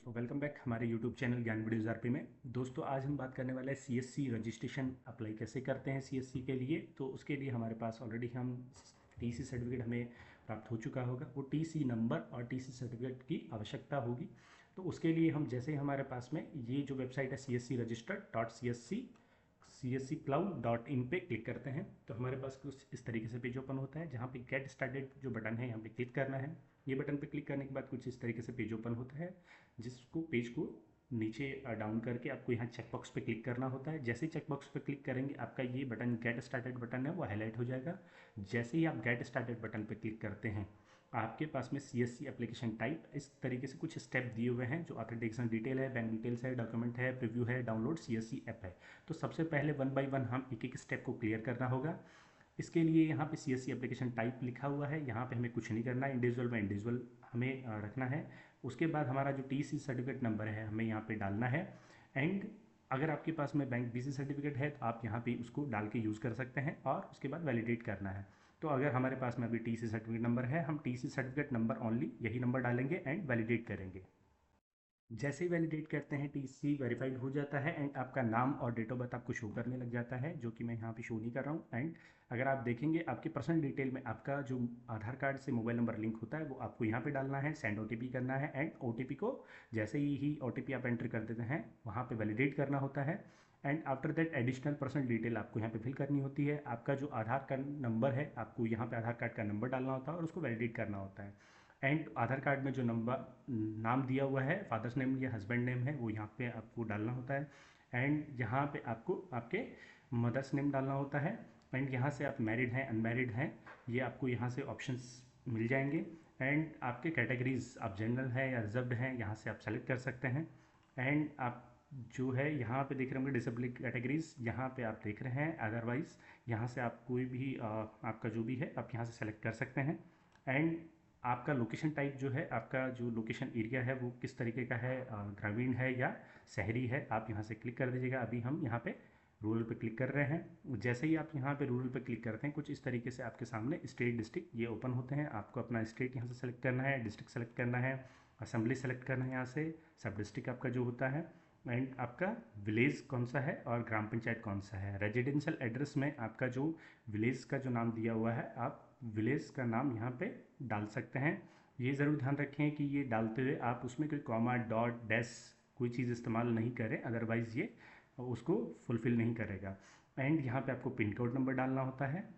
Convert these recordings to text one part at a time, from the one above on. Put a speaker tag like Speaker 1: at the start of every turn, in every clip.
Speaker 1: Welcome back हमारे YouTube channel ज्ञान videos RP में। दोस्तों आज हम बात करने वाले हैं सीएससी रजिस्ट्रेशन अप्लाई कैसे करते हैं सीएससी के लिए। तो उसके लिए हमारे पास ऑलरेडी हम टीसी सर्टिफिकेट हमें प्राप्त हो चुका होगा, वो टीसी नंबर और टीसी सर्टिफिकेट की आवश्यकता होगी। तो उसके लिए हम जैसे ही हमारे पास में ये जो वेबसाइट है cscregister.csc.cloud.in पे क्लिक करते हैं तो हमारे पास कुछ इस तरीके से पेज ओपन होता है, जहाँ पे गेट स्टार्टेड जो बटन है यहाँ पे क्लिक करना है। ये बटन पे क्लिक करने के बाद कुछ इस तरीके से पेज ओपन होता है, जिसको पेज को नीचे डाउन करके आपको यहाँ चेकबॉक्स पे क्लिक करना होता है। जैसे ही चेकबॉक्स पे क्लिक करेंगे आपका ये बटन गेट स्टार्टेड बटन है वो हाईलाइट हो जाएगा। जैसे ही आप गेट स्टार्टेड बटन पे क्लिक करते हैं आपके पास में सीएससी एप्लीकेशन टाइप इस तरीके से कुछ स्टेप दिए हुए हैं, जो ऑथेंटिकेशन डिटेल है, बैंक डिटेल्स है, डॉक्यूमेंट है, प्रीव्यू है, डाउनलोड सीएससी ऐप है। तो सबसे पहले वन बाय वन हम एक एक स्टेप को क्लियर करना होगा। इसके लिए यहाँ पे सीएससी एप्लीकेशन टाइप लिखा हुआ है, यहाँ पे हमें कुछ नहीं करना है, इंडिविजुअल में इंडिविजुअल हमें रखना है। उसके बाद हमारा जो टीसी सर्टिफिकेट नंबर है हमें यहाँ पे डालना है। एंड अगर आपके पास में बैंक बीसी सर्टिफिकेट है तो आप यहाँ पे उसको डाल के यूज़ कर सकते हैं और उसके बाद वैलिडेट करना है। तो अगर हमारे पास में अभी टीसी सर्टिफिकेट नंबर है, हम टीसी सर्टिफिकेट नंबर ओनली यही नंबर डालेंगे एंड वैलिडेट करेंगे। जैसे ही वैलिडेट करते हैं टीसी वेरीफाइड हो जाता है एंड आपका नाम और डेट ऑफ बर्थ आपको शो करने लग जाता है, जो कि मैं यहाँ पे शो नहीं कर रहा हूँ। एंड अगर आप देखेंगे आपके पर्सनल डिटेल में आपका जो आधार कार्ड से मोबाइल नंबर लिंक होता है वो आपको यहाँ पे डालना है, सेंड ओटीपी करना है एंड ओटीपी को जैसे ही ओटीपी आप एंटर कर देते हैं वहाँ पर वैलिडेट करना होता है। And after that additional personal detail आपको यहाँ पे फिल करनी होती है। आपका जो आधार कार्ड नंबर है आपको यहाँ पे आधार कार्ड का नंबर डालना होता है और उसको वैलिडेट करना होता है। एंड आधार कार्ड में जो नंबर नाम दिया हुआ है, फादर्स नेम या हस्बैंड नेम है, वो यहाँ पे आपको डालना होता है। एंड यहाँ पे आपको आपके मदर्स नेम डालना होता है। एंड यहाँ से आप मैरिड हैं अनमैरिड हैं ये आपको यहाँ से ऑप्शंस मिल जाएंगे। एंड आपके कैटेगरीज आप जनरल हैं या रिजर्व्ड हैं यहाँ से आप सेलेक्ट कर सकते हैं। एंड आप जो है यहाँ पे देख रहे होंगे डिसेबिलिटी कैटेगरीज, यहाँ पे आप देख रहे हैं अदरवाइज, यहाँ से आप कोई भी आपका जो भी है आप यहाँ से सेलेक्ट कर सकते हैं। एंड आपका लोकेशन टाइप जो है, आपका जो लोकेशन एरिया है वो किस तरीके का है, ग्रामीण है या शहरी है, आप यहाँ से क्लिक कर दीजिएगा। अभी हम यहाँ पे रूरल पे क्लिक कर रहे हैं। जैसे ही आप यहाँ पे रूरल पे क्लिक करते हैं कुछ इस तरीके से आपके सामने स्टेट डिस्ट्रिक्ट ये ओपन होते हैं। आपको अपना स्टेट यहाँ से सेलेक्ट करना है, डिस्ट्रिक्ट सेलेक्ट करना है, असेंबली सेलेक्ट करना है, यहाँ से सब डिस्ट्रिक्ट आपका जो होता है। एंड आपका विलेज कौन सा है और ग्राम पंचायत कौन सा है। रेजिडेंशियल एड्रेस में आपका जो विलेज का जो नाम दिया हुआ है आप विलेज का नाम यहाँ पे डाल सकते हैं। ये ज़रूर ध्यान रखें कि ये डालते हुए आप उसमें कोई कॉमा डॉट डैश कोई चीज़ इस्तेमाल नहीं करें, अदरवाइज़ ये उसको फुलफ़िल नहीं करेगा। एंड यहाँ पे आपको पिन कोड नंबर डालना होता है।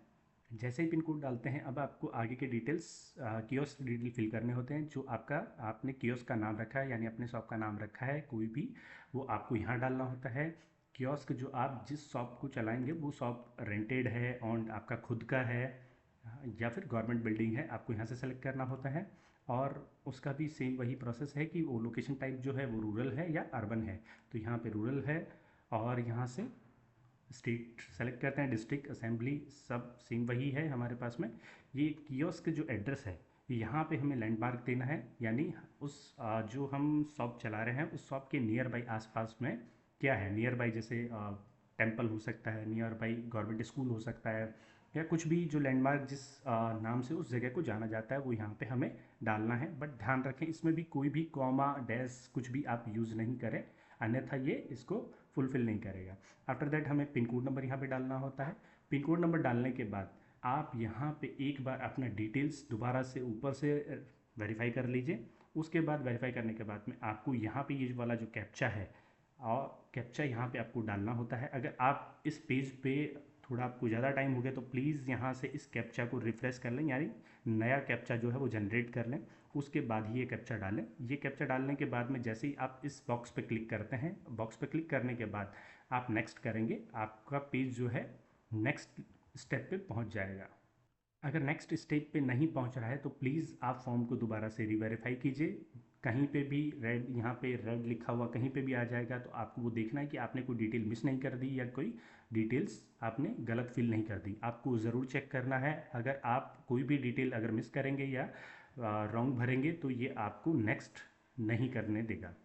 Speaker 1: जैसे ही पिन कोड डालते हैं अब आपको आगे के डिटेल्स कियोस्क डिटेल फिल करने होते हैं। जो आपका आपने कियोस्क का नाम रखा है यानी अपने शॉप का नाम रखा है कोई भी, वो आपको यहाँ डालना होता है। कियोस्क जो आप जिस शॉप को चलाएंगे वो शॉप रेंटेड है, ऑन आपका खुद का है या फिर गवर्नमेंट बिल्डिंग है, आपको यहाँ से सेलेक्ट करना होता है। और उसका भी सेम वही प्रोसेस है कि वो लोकेशन टाइप जो है वो रूरल है या अर्बन है, तो यहाँ पे रूरल है। और यहाँ से स्टेट सेलेक्ट करते हैं, डिस्ट्रिक्ट असेंबली सब सेम वही है हमारे पास में। ये कियोस्क जो एड्रेस है यहाँ पे हमें लैंडमार्क देना है, यानी उस जो हम शॉप चला रहे हैं उस शॉप के नियर बाई आसपास में क्या है। नियर बाई जैसे टेम्पल हो सकता है, नियर बाई गवर्नमेंट स्कूल हो सकता है, या कुछ भी जो लैंडमार्क जिस नाम से उस जगह को जाना जाता है वो यहाँ पे हमें डालना है। बट ध्यान रखें इसमें भी कोई भी कॉमा डैश कुछ भी आप यूज़ नहीं करें, अन्यथा ये इसको फुलफ़िल नहीं करेगा। आफ्टर दैट हमें पिन कोड नंबर यहाँ पे डालना होता है। पिन कोड नंबर डालने के बाद आप यहाँ पे एक बार अपना डिटेल्स दोबारा से ऊपर से वेरीफाई कर लीजिए। उसके बाद वेरीफाई करने के बाद में आपको यहाँ पे ये वाला जो कैप्चा है और कैप्चा यहाँ पे आपको डालना होता है। अगर आप इस पेज पे थोड़ा आपको ज़्यादा टाइम हो गया तो प्लीज़ यहाँ से इस कैप्चा को रिफ़्रेश कर लें, यानी नया कैप्चा जो है वो जनरेट कर लें। उसके बाद ही ये कैप्चा डालें। ये कैप्चा डालने के बाद में जैसे ही आप इस बॉक्स पे क्लिक करते हैं, बॉक्स पे क्लिक करने के बाद आप नेक्स्ट करेंगे, आपका पेज जो है नेक्स्ट स्टेप पे पहुँच जाएगा। अगर नेक्स्ट स्टेज पे नहीं पहुंच रहा है तो प्लीज़ आप फॉर्म को दोबारा से रीवेरीफाई कीजिए। कहीं पे भी रेड, यहाँ पे रेड लिखा हुआ कहीं पे भी आ जाएगा तो आपको वो देखना है कि आपने कोई डिटेल मिस नहीं कर दी या कोई डिटेल्स आपने गलत फिल नहीं कर दी। आपको ज़रूर चेक करना है। अगर आप कोई भी डिटेल अगर मिस करेंगे या रॉन्ग भरेंगे तो ये आपको नेक्स्ट नहीं करने देगा।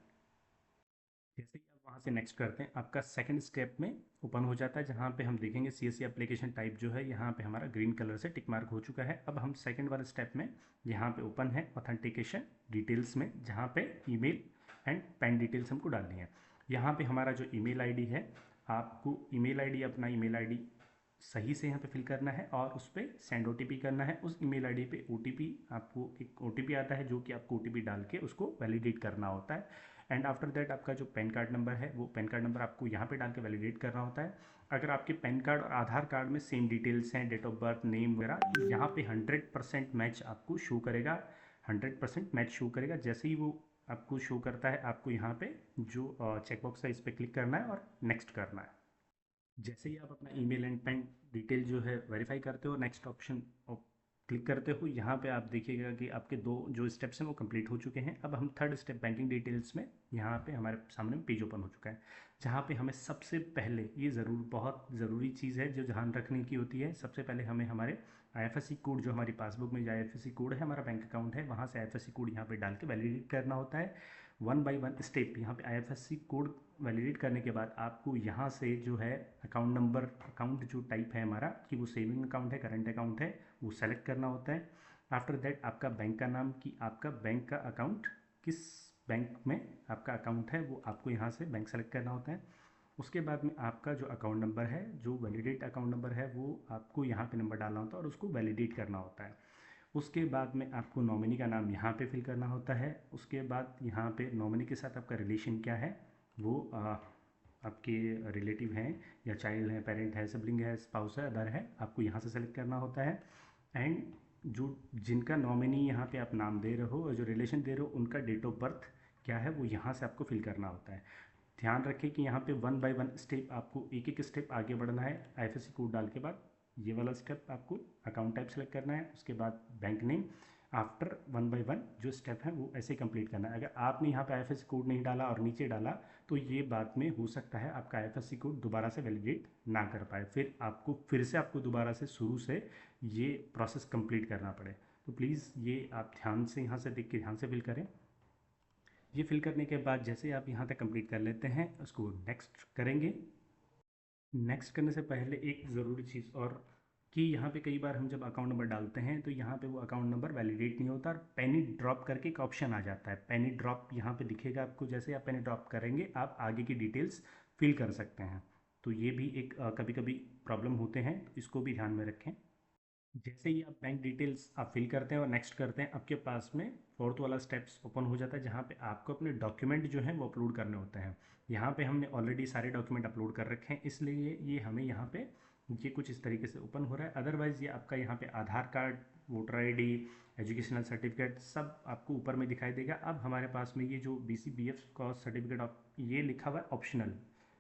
Speaker 1: जैसे ही आप वहाँ से नेक्स्ट करते हैं आपका सेकंड स्टेप में ओपन हो जाता है, जहाँ पे हम देखेंगे सीएससी एप्लीकेशन टाइप जो है यहाँ पे हमारा ग्रीन कलर से टिक मार्क हो चुका है। अब हम सेकंड वाले स्टेप में यहाँ पे ओपन है ऑथेंटिकेशन डिटेल्स में, जहाँ पे ईमेल एंड पैन डिटेल्स हमको डालनी है। यहाँ पे हमारा जो ईमेल आईडी है, आपको ईमेल आईडी अपना ईमेल आईडी सही से यहाँ पे फिल करना है और उस पर सेंड ओटीपी करना है। उस ईमेल आईडी पे ओटीपी, आपको एक ओटीपी आता है जो कि आपको ओटीपी डाल के उसको वैलिडेट करना होता है। एंड आफ्टर दैट आपका जो पैन कार्ड नंबर है वो पैन कार्ड नंबर आपको यहाँ पे डाल के वैलिडेट करना होता है। अगर आपके पैन कार्ड और आधार कार्ड में सेम डिटेल्स हैं, डेट ऑफ बर्थ, नेम वगैरह, यहाँ पे 100% मैच आपको शो करेगा। 100% मैच शो करेगा। जैसे ही वो आपको शो करता है, आपको यहाँ पे जो चेकबॉक्स है इस पर क्लिक करना है और नेक्स्ट करना है। जैसे ही आप अपना ईमेल एंड पैन डिटेल जो है वेरीफाई करते हो, नेक्स्ट ऑप्शन क्लिक करते हो, यहाँ पे आप देखिएगा कि आपके 2 जो स्टेप्स हैं वो कंप्लीट हो चुके हैं। अब हम थर्ड स्टेप बैंकिंग डिटेल्स में, यहाँ पे हमारे सामने पेज ओपन हो चुका है, जहाँ पे हमें सबसे पहले ये बहुत ज़रूरी चीज़ है जो ध्यान रखने की होती है। सबसे पहले हमें हमारे आईएफएससी कोड, जो हमारी पासबुक में जो आईएफएससी कोड है, हमारा बैंक अकाउंट है, वहाँ से आईएफएससी कोड यहाँ पे डाल के वैलिडेट करना होता है। 1 बाय 1 स्टेप यहाँ पे आईएफएससी कोड वैलिडेट करने के बाद आपको यहाँ से जो है अकाउंट नंबर, अकाउंट जो टाइप है हमारा, कि वो सेविंग अकाउंट है, करंट अकाउंट है, वो सेलेक्ट करना होता है। आफ्टर दैट आपका बैंक का नाम, कि आपका बैंक का अकाउंट किस बैंक में आपका अकाउंट है, वो आपको यहाँ से बैंक सेलेक्ट करना होता है। उसके बाद में आपका जो अकाउंट नंबर है, जो वैलिडेट अकाउंट नंबर है, वो आपको यहाँ पे नंबर डालना होता है और उसको वैलिडेट करना होता है। उसके बाद में आपको नॉमिनी का नाम यहाँ पे फिल करना होता है। उसके बाद यहाँ पे नॉमिनी के साथ आपका रिलेशन क्या है, वो आपके रिलेटिव हैं या चाइल्ड है, पेरेंट है, सिबलिंग है, स्पाउस है, अदर है, आपको यहाँ से सेलेक्ट करना होता है। एंड जो जिनका नॉमिनी यहाँ पे आप नाम दे रहे हो और जो रिलेशन दे रहे हो, उनका डेट ऑफ बर्थ क्या है, वो यहाँ से आपको फिल करना होता है। ध्यान रखें कि यहाँ पे 1 बाय 1 स्टेप, आपको एक एक स्टेप आगे बढ़ना है। आईएफएससी कोड डाल के बाद ये वाला स्टेप आपको अकाउंट टाइप सेलेक्ट करना है, उसके बाद बैंक नेम। आफ्टर 1 बाय 1 जो स्टेप है वो ऐसे कंप्लीट करना है। अगर आपने यहाँ पे आईएफएससी कोड नहीं डाला और नीचे डाला, तो ये बाद में हो सकता है आपका आईएफएससी कोड दोबारा से वैलिडेट ना कर पाए, फिर से आपको दोबारा से शुरू से ये प्रोसेस कंप्लीट करना पड़े। तो प्लीज़ ये आप ध्यान से यहाँ से देख के ध्यान से फिल करें। ये फिल करने के बाद जैसे आप यहाँ तक कंप्लीट कर लेते हैं, उसको नेक्स्ट करेंगे। नेक्स्ट करने से पहले एक ज़रूरी चीज़ और, कि यहाँ पे कई बार हम जब अकाउंट नंबर डालते हैं तो यहाँ पे वो अकाउंट नंबर वैलिडेट नहीं होता और पेनी ड्रॉप करके एक ऑप्शन आ जाता है। पेनी ड्रॉप यहाँ पे दिखेगा आपको, जैसे आप पेनी ड्रॉप करेंगे आप आगे की डिटेल्स फिल कर सकते हैं। तो ये भी एक कभी कभी प्रॉब्लम होते हैं, तो इसको भी ध्यान में रखें। जैसे ही आप बैंक डिटेल्स आप फिल करते हैं और नेक्स्ट करते हैं, आपके पास में फोर्थ वाला स्टेप्स ओपन हो जाता है, जहाँ पे आपको अपने डॉक्यूमेंट जो हैं वो अपलोड करने होते हैं। यहाँ पे हमने ऑलरेडी सारे डॉक्यूमेंट अपलोड कर रखे हैं, इसलिए ये हमें यहाँ पे ये कुछ इस तरीके से ओपन हो रहा है। अदरवाइज़ ये आपका यहाँ पे Aadhaar card, voter ID, educational certificate सब आपको ऊपर में दिखाई देगा। अब हमारे पास में ये जो BCBF का सर्टिफिकेट ऑफ ये लिखा हुआ है ऑप्शनल,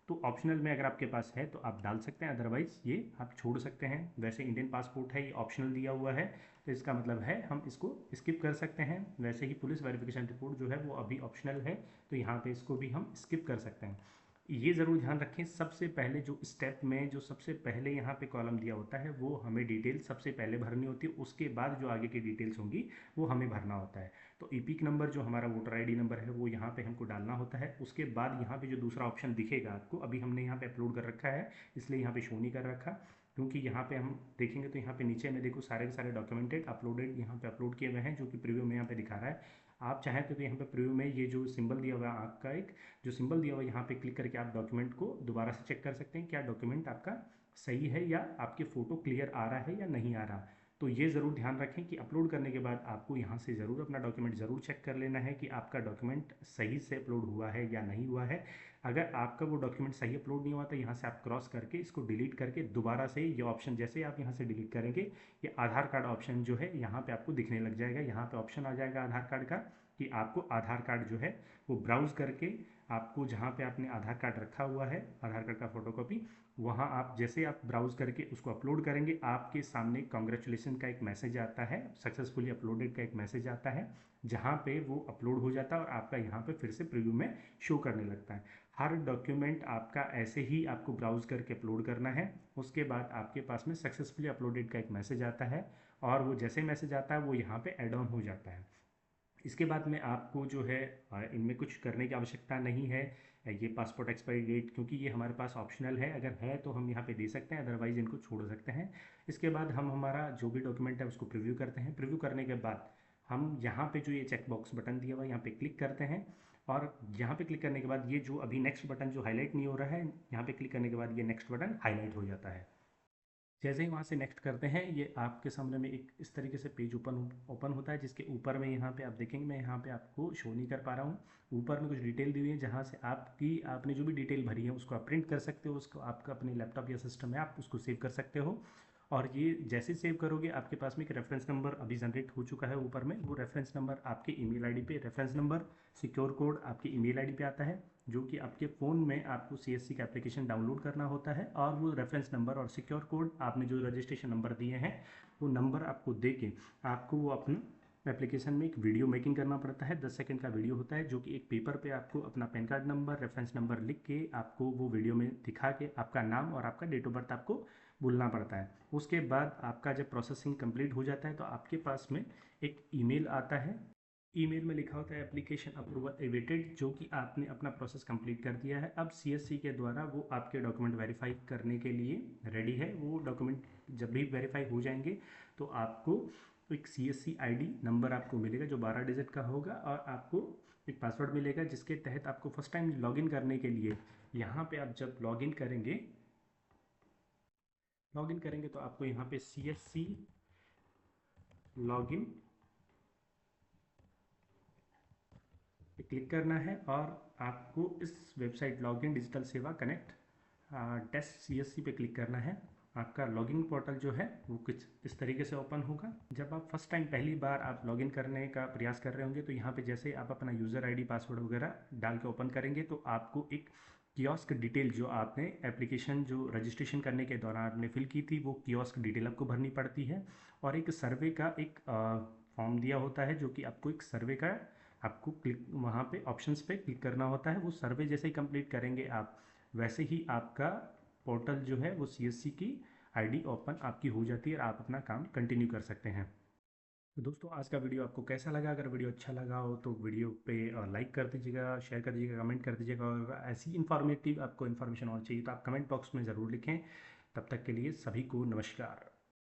Speaker 1: तो ऑप्शनल में अगर आपके पास है तो आप डाल सकते हैं, अदरवाइज़ ये आप छोड़ सकते हैं। वैसे इंडियन पासपोर्ट है, ये ऑप्शनल दिया हुआ है, तो इसका मतलब है हम इसको स्किप कर सकते हैं। वैसे ही पुलिस वेरिफिकेशन रिपोर्ट जो है वो अभी ऑप्शनल है, तो यहाँ पे इसको भी हम स्किप कर सकते हैं। ये ज़रूर ध्यान रखें, सबसे पहले जो स्टेप में जो सबसे पहले यहाँ पे कॉलम दिया होता है, वो हमें डिटेल सबसे पहले भरनी होती है। उसके बाद जो आगे की डिटेल्स होंगी वो हमें भरना होता है। तो ईपिक नंबर जो हमारा वोटर आईडी नंबर है वो यहाँ पे हमको डालना होता है। उसके बाद यहाँ पे जो दूसरा ऑप्शन दिखेगा आपको, अभी हमने यहाँ पे अपलोड कर रखा है इसलिए यहाँ पे शो नहीं कर रखा, क्योंकि यहाँ पे हम देखेंगे तो यहाँ पे नीचे में देखो सारे के सारे डॉक्यूमेंटेड अपलोडेड यहाँ पे अपलोड किए हुए हैं, जो कि प्रीव्यू में यहाँ पे दिखा रहा है। आप चाहें तो यहाँ पे प्रीव्यू में ये जो सिंबल दिया हुआ है, आँख का एक जो सिंबल दिया हुआ है, यहाँ पे क्लिक करके आप डॉक्यूमेंट को दोबारा से चेक कर सकते हैं, क्या डॉक्यूमेंट आपका सही है या आपके फ़ोटो क्लियर आ रहा है या नहीं आ रहा। तो ये ज़रूर ध्यान रखें कि अपलोड करने के बाद आपको यहाँ से ज़रूर अपना डॉक्यूमेंट ज़रूर चेक कर लेना है कि आपका डॉक्यूमेंट सही से अपलोड हुआ है या नहीं हुआ है। अगर आपका वो डॉक्यूमेंट सही अपलोड नहीं हुआ तो यहाँ से आप क्रॉस करके इसको डिलीट करके दोबारा से ये ऑप्शन, जैसे आप यहाँ से डिलीट करेंगे, ये आधार कार्ड ऑप्शन जो है यहाँ पे आपको दिखने लग जाएगा। यहाँ पे ऑप्शन आ जाएगा आधार कार्ड का, कि आपको आधार कार्ड जो है वो ब्राउज़ करके आपको जहाँ पे आपने आधार कार्ड रखा हुआ है, आधार कार्ड का फोटोकॉपी, वहाँ आप जैसे आप ब्राउज़ करके उसको अपलोड करेंगे, आपके सामने कॉन्ग्रेचुलेसन का एक मैसेज आता है, सक्सेसफुली अपलोडेड का एक मैसेज आता है, जहाँ पे वो अपलोड हो जाता है और आपका यहाँ पे फिर से प्रीव्यू में शो करने लगता है। हर डॉक्यूमेंट आपका ऐसे ही आपको ब्राउज़ करके अपलोड करना है। उसके बाद आपके पास में सक्सेसफुली अपलोडेड का एक मैसेज आता है और वो जैसे मैसेज आता है वो यहाँ पे ऐड ऑन हो जाता है। इसके बाद में आपको जो है इनमें कुछ करने की आवश्यकता नहीं है। ये पासपोर्ट एक्सपायरी डेट, क्योंकि ये हमारे पास ऑप्शनल है, अगर है तो हम यहाँ पे दे सकते हैं, अदरवाइज़ इनको छोड़ सकते हैं। इसके बाद हम हमारा जो भी डॉक्यूमेंट है उसको प्रीव्यू करते हैं। प्रीव्यू करने के बाद हम यहाँ पे जो ये चेक बॉक्स बटन दिया हुआ है यहाँ पे क्लिक करते हैं और यहाँ पे क्लिक करने के बाद ये जो अभी नेक्स्ट बटन जो हाईलाइट नहीं हो रहा है, यहाँ पे क्लिक करने के बाद ये नेक्स्ट बटन हाईलाइट हो जाता है। जैसे ही वहाँ से नेक्स्ट करते हैं, ये आपके सामने में एक इस तरीके से पेज ओपन होता है, जिसके ऊपर में यहाँ पे आप देखेंगे, मैं यहाँ पे आपको शो नहीं कर पा रहा हूँ। ऊपर में कुछ डिटेल दी हुई है, जहाँ से आपने जो भी डिटेल भरी है उसको आप प्रिंट कर सकते हो, उसको आपका अपने लैपटॉप या सिस्टम में आप उसको सेव कर सकते हो। और ये जैसे सेव करोगे, आपके पास में एक रेफरेंस नंबर अभी जनरेट हो चुका है ऊपर में। वो रेफरेंस नंबर आपके ईमेल आईडी पे, रेफरेंस नंबर सिक्योर कोड आपकी ईमेल आईडी पे आता है, जो कि आपके फ़ोन में आपको CSC का एप्लीकेशन डाउनलोड करना होता है। और वो रेफरेंस नंबर और सिक्योर कोड आपने जो रजिस्ट्रेशन नंबर दिए हैं, वो नंबर आपको दे के आपको वो अपना एप्लीकेशन में एक वीडियो मेकिंग करना पड़ता है। 10 सेकंड का वीडियो होता है, जो कि एक पेपर पे आपको अपना pan card number, reference number लिख के आपको वो वीडियो में दिखा के आपका नाम और आपका डेट ऑफ बर्थ आपको बोलना पड़ता है। उसके बाद आपका जब प्रोसेसिंग कंप्लीट हो जाता है, तो आपके पास में एक ईमेल आता है। ईमेल में लिखा होता है एप्लीकेशन अप्रूवल अवेटेड, जो कि आपने अपना प्रोसेस कंप्लीट कर दिया है। अब CSC के द्वारा वो आपके डॉक्यूमेंट वेरीफाई करने के लिए रेडी है। वो डॉक्यूमेंट जब भी वेरीफाई हो जाएंगे, तो आपको एक CSC ID नंबर आपको मिलेगा, जो 12 डिजिट का होगा, और आपको एक पासवर्ड मिलेगा, जिसके तहत आपको फर्स्ट टाइम लॉगिन करने के लिए यहाँ पे आप जब लॉगिन करेंगे तो आपको यहाँ पे CSC लॉगिन पे क्लिक करना है, और आपको इस वेबसाइट लॉगिन डिजिटल सेवा कनेक्ट टेस्ट CSC पे क्लिक करना है। आपका लॉगिन पोर्टल जो है वो कुछ इस तरीके से ओपन होगा। जब आप फर्स्ट टाइम पहली बार आप लॉगिन करने का प्रयास कर रहे होंगे, तो यहाँ पे जैसे आप अपना यूज़र ID पासवर्ड वगैरह डाल के ओपन करेंगे, तो आपको एक कियोस्क डिटेल जो आपने एप्लीकेशन जो रजिस्ट्रेशन करने के दौरान आपने फिल की थी, वो कियोस्क डिटेल आपको भरनी पड़ती है। और एक सर्वे का एक फॉर्म दिया होता है, जो कि आपको एक सर्वे का आपको क्लिक वहाँ पे ऑप्शंस पे क्लिक करना होता है। वो सर्वे जैसे ही कंप्लीट करेंगे आप, वैसे ही आपका पोर्टल जो है वो CSC की ID ओपन आपकी हो जाती है, और आप अपना काम कंटिन्यू कर सकते हैं। तो दोस्तों, आज का वीडियो आपको कैसा लगा? अगर वीडियो अच्छा लगा हो तो वीडियो पे लाइक कर दीजिएगा, शेयर कर दीजिएगा, कमेंट कर दीजिएगा। और ऐसी इन्फॉर्मेटिव आपको इन्फॉर्मेशन और चाहिए तो आप कमेंट बॉक्स में ज़रूर लिखें। तब तक के लिए सभी को नमस्कार।